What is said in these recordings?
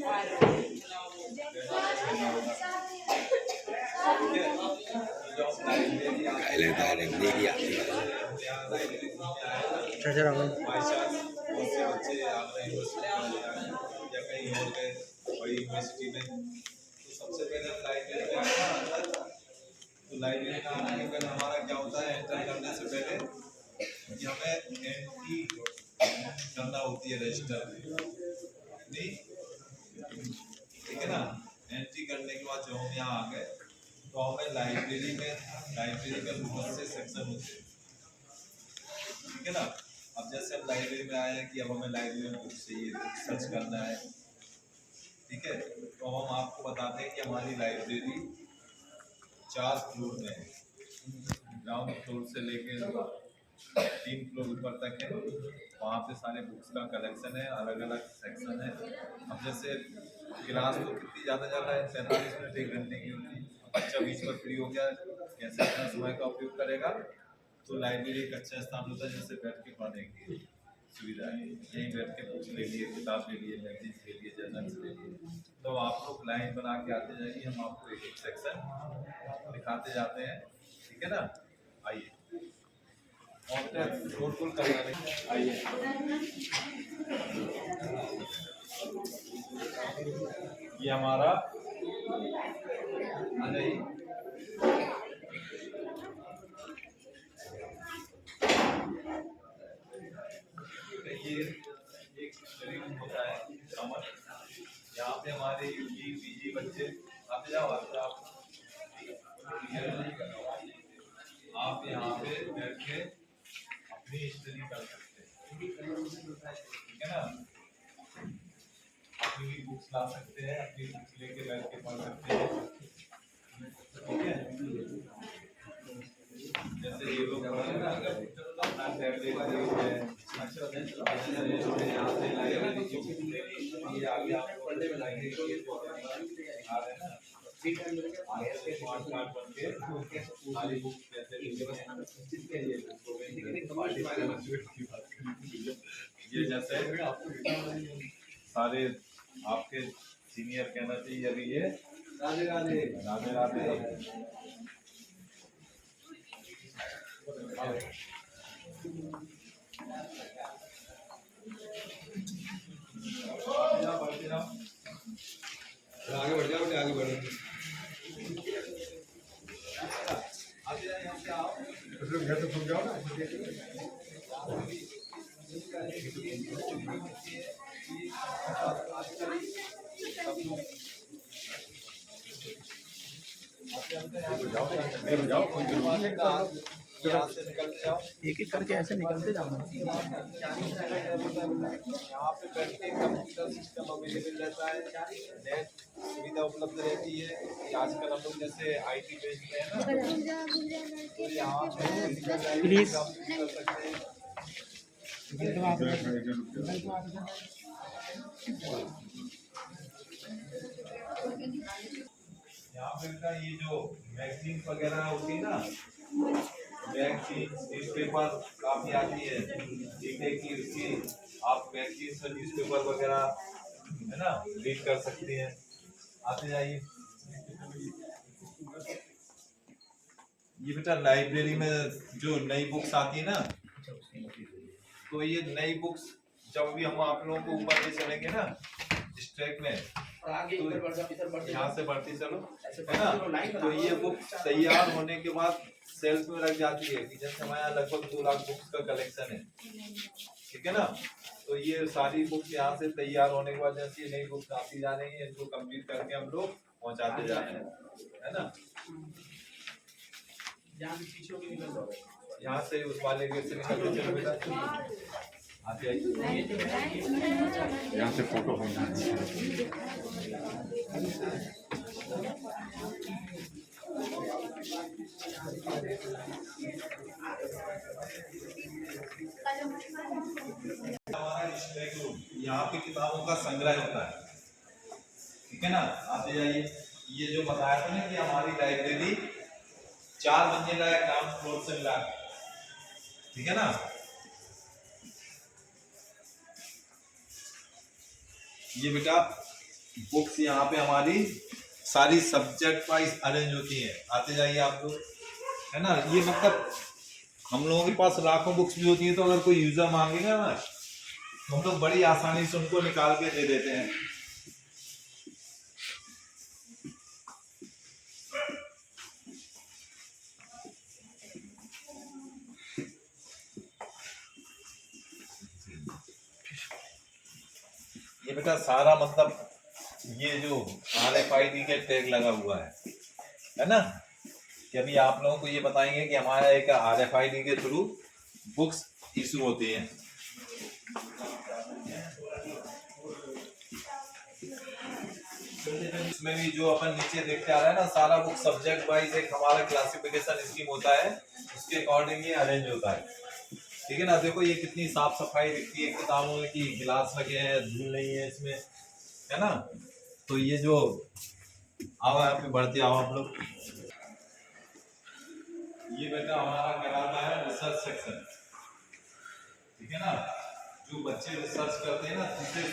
बच्चे आगरा यूनिवर्सिटी या कहीं और गए बड़ी यूनिवर्सिटी में, तो सबसे पहले हम लाइब्रेरी में आए ना। तो लाइब्रेरी में आने के पहले हमारा क्या होता है, एंटर करने से पहले कि हमें एंट्री करना होती है रजिस्टर में, ठीक है ना। एंट्री करने के बाद जब हम यहाँ आ गए तो हमें लाइब्रेरी में बहुत से सेक्शन होते हैं, ठीक है ना। अब जैसे हम लाइब्रेरी में आए हैं कि अब हमें लाइब्रेरी में बुक चाहिए, सर्च करना है, ठीक है। तो हम आपको बताते हैं कि हमारी लाइब्रेरी 4 फ्लोर में है। ग्राउंड फ्लोर से लेकर 3 फ्लोर ऊपर तक है। वहाँ पे सारे बुक्स का कलेक्शन है, अलग अलग सेक्शन है। अब जैसे क्लास तो कितनी ज़्यादा है, 45 मिनट 1 घंटे की होती है। बच्चा बीच में फ्री हो गया, कैसे अपना समय का उपयोग करेगा, तो लाइब्रेरी एक अच्छा स्थान होता है जैसे बैठ के पढ़ने की सुविधा है। यहीं बैठ के बुक्स ले लिए, किताब ले लिए, मैगजीन ले लिए, जर्नल्स ले लिए। तो आप लोग लाइन बना के आते जाइए, हम आपको एक एक सेक्शन दिखाते जाते हैं, ठीक है ना। आइए और गोल करना नहीं, आइए। ये हमारा नहीं ये एक शरीर होता है कमर। यहाँ पे हमारे यूजी पीजी बच्चे आते जाओ, आप यहाँ पे बैठ के अपनी स्टडी कर सकते हैं, ठीक है ना। अपनी भी बुक्स ला सकते हैं, अपनी बुक्स लेके बैठ के पढ़ सकते हैं, ठीक है। जैसे ये लोग पढ़ रहे हैं अपना टैबलेट है, यहाँ से लाइब्रेरी की बुक ये आगे आपको पढ़ने में लाइब्रेरी आ रहे हैं ना। स्मार्ट कार्ड बन के सारी बुक कैसे ये जैसे सारे आपके सीनियर कहना चाहिए अभी ये राधे राधे राधे राधे। आगे बढ़ जाओ, आगे बढ़ो, आगे यहाँ से आओ, घर से सुन जाओ ना। एक एक करके ऐसे निकलते जाओ। यहाँ पे बैठने कंप्यूटर सिस्टम अवेलेबल रहता है, नेट सुविधा उपलब्ध रहती है। आजकल हम लोग जैसे IT बेस्ड में है ना, तो यहाँ पे प्लीज कर सकते हैं। यहाँ पे का ये जो मैगजीन वगैरह होती है ना, मैगजीन न्यूज़पेपर काफी आती है, एक एक की उसकी आप मैगजीन से न्यूज़पेपर वगैरह है ना रीड कर सकते हैं। आते जाइए। ये बेटा लाइब्रेरी में जो नई बुक्स आती है ना, तो ये नई बुक्स जब भी हम आप लोगों को ऊपर ले चलेंगे ना इस ट्रैक में, तो यहाँ से बढ़ती चलो है ना, तो ये बुक तैयार होने के बाद सेल्फ में रख जाती है। कि जैसे हमारे यहाँ लगभग 2 लाख बुक्स का कलेक्शन है, ठीक है ना। तो ये सारी बुक्स यहाँ से तैयार होने के बाद जैसे ये नई बुक्स आती जा रही है, इनको कंप्लीट करके हम लोग पहुँचाते जा रहे हैं, है ना। यहाँ से उस वाले गेट से निकलते चलो बेटा, आते आइए। यहाँ से फोटो होना है। यहाँ पे किताबों का संग्रह होता है, ठीक है ना। आते जाइए। ये जो बताया था ना कि हमारी लाइब्रेरी 4 मंजिला है, ग्राउंड फ्लोर से मिला, ठीक है ना। ये बेटा बुक्स यहाँ पे हमारी सारी सब्जेक्ट वाइज अरेंज होती हैं। आते जाइए आप लोग, है ना। ये मतलब हम लोगों के पास लाखों बुक्स भी होती हैं, तो अगर कोई यूजर मांगेगा ना, हम लोग बड़ी आसानी से उनको निकाल के दे देते हैं। ये बेटा सारा मतलब ये जो RFID के टैग लगा हुआ है ना, कि अभी आप लोगों को ये बताएंगे कि हमारा एक RFID के थ्रू बुक्स इशू होती है। इसमें भी जो अपन नीचे देखते आ रहा है ना, सारा बुक सब्जेक्ट वाइज एक हमारा क्लासिफिकेशन स्कीम होता है, उसके अकॉर्डिंग ये अरेंज होता है। ठीक है ना। देखो ये कितनी साफ सफाई दिखती है किताबों में, कि गिलास लगे हैं, धूल नहीं है इसमें, है ना। तो ये जो आओ यहाँ पे बढ़ते आओ आप लोग। ये बेटा हमारा कहलाता है रिसर्च सेक्शन। ठीक है ना। जो बच्चे रिसर्च करते हैं ना, थीसिस,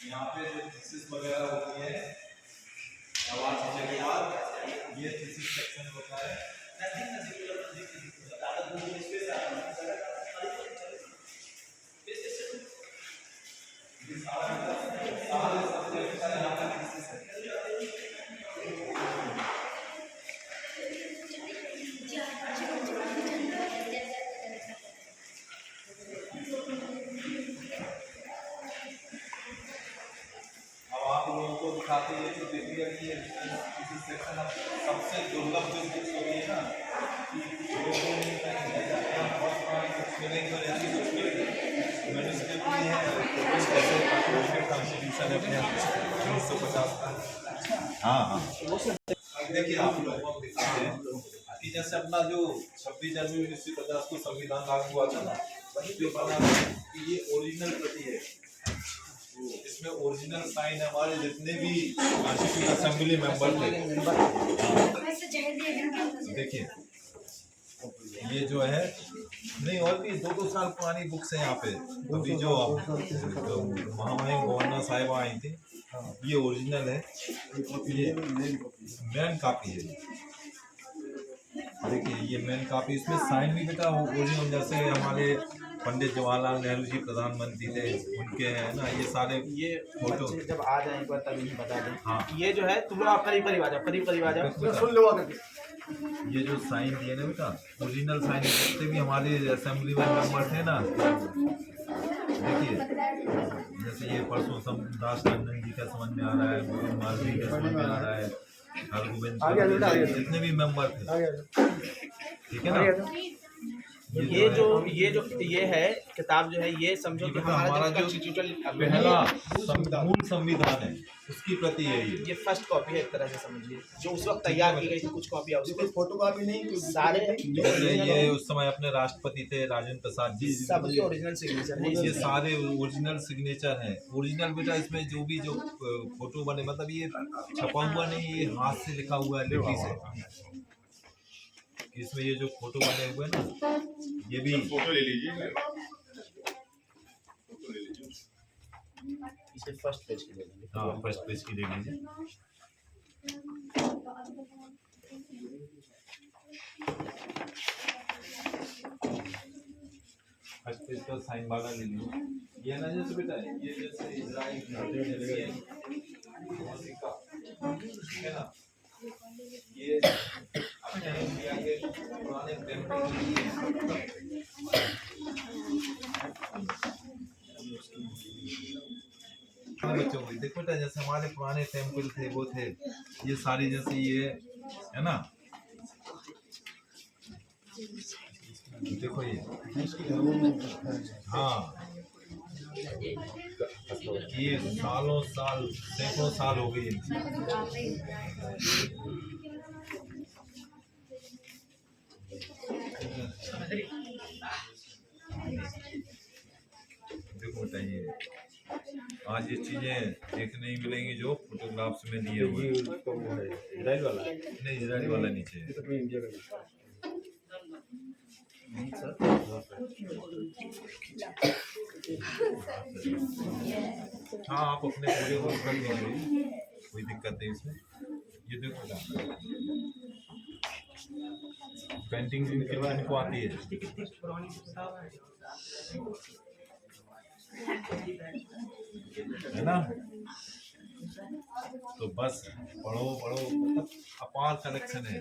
यहाँ पे जो थीसिस वगैरह होती है, आवाज होने के बाद ये थीसिस सेक्शन होता है। आप लोगों को दिखाते हैं तो देखिए कि ये किसी सेक्शन ऑफ सबसे दुर्लभ जो बुक्स होती है ना, कि लोगों ने बहुत सारी बुक्स मिलेंगी और ऐसी बुक्स मिलेंगी मैन्युस्क्रिप्ट भी है, जैसे कॉन्स्टिट्यूशन है अपने 1950 का। हाँ हाँ, देखिए आप लोगों को दिखाते हैं कि जैसे अपना जो 26 जनवरी 1950 को संविधान लागू हुआ था ना, वही जो बना कि ये ओरिजिनल प्रति है, इसमें ओरिजिनल साइन है हमारे जितने भी कॉन्स्टिट्यूएंट असेंबली मेंबर थे। देखिए ये जो है, नहीं और भी 2-2 साल पुरानी बुक्स है यहाँ पे। अभी जो महामहिम गवर्नर साहिब आई थी, ये ओरिजिनल है, ये मेन कॉपी है। देखिए ये मेन कॉपी, इसमें साइन भी बेटा ओरिजिनल, जैसे हमारे पंडित जवाहरलाल नेहरू जी प्रधानमंत्री थे, उनके है ना, ये सारे ये फोटो। जब आ जाए एक बार तभी बता दें। हाँ ये जो है तुम लोग आप करीब करीब आ जाओ, करीब करीब आ जाओ, सुन लो। ये जो साइन दिए ना बेटा, ओरिजिनल साइन, जितने भी हमारे असेंबली में मेंबर थे ना, देखिए जैसे ये परसों दास टंडन जी का समझ में आ रहा है, गोविंद मालवीय का समझ में आ रहा है, हरगोविंद, जितने भी मेंबर थे, ठीक है ना। ये है किताब जो है, ये समझो कि हमारा जो पहला मूल संविधान है, उसकी प्रति है ये फर्स्ट कॉपी है एक तरह से समझिए, जो उस वक्त तैयार की गई थी। कुछ कॉपी उसमें फोटो कॉपी नहीं, सारे ये उस समय अपने राष्ट्रपति थे राजेंद्र प्रसाद जी, सबके ओरिजिनल सिग्नेचर है। ये सारे ओरिजिनल सिग्नेचर हैं। ओरिजिनल बेटा इसमें जो भी जो फोटो बने, मतलब ये छपा हुआ नहीं, ये हाथ से लिखा हुआ है लिपि से। इसमें ये जो फोटो बने हुए हैं ना, ये भी फोटो ले लीजिए, इसे फर्स्ट पेज की ले लीजिए। हाँ फर्स्ट पेज की ले लीजिए। फर्स्ट पेज का साइन वाला ले लीजिए। ये ना जैसे बेटा, ये जैसे इजराइल है ना, ये अपने इंडिया के पुराने टेम्पल बच्चों को देखो बेटा, जैसे हमारे पुराने टेम्पल थे वो थे, ये सारी जैसे ये है ना, देखो ये, हाँ ये सालों साल सैकड़ों साल हो गए। देखो बताइए, आज ये चीजें देखने ही मिलेंगी जो फोटोग्राफ्स में दिए हुए। इजराइल वाला नहीं, इजराइल वाला नीचे है। हाँ आप अपने पूरे को कर दीजिए, कोई दिक्कत नहीं इसमें। ये देखो ना पेंटिंग इनको आती है, है ना। तो बस पढ़ो पढ़ो, मतलब अपार कलेक्शन है।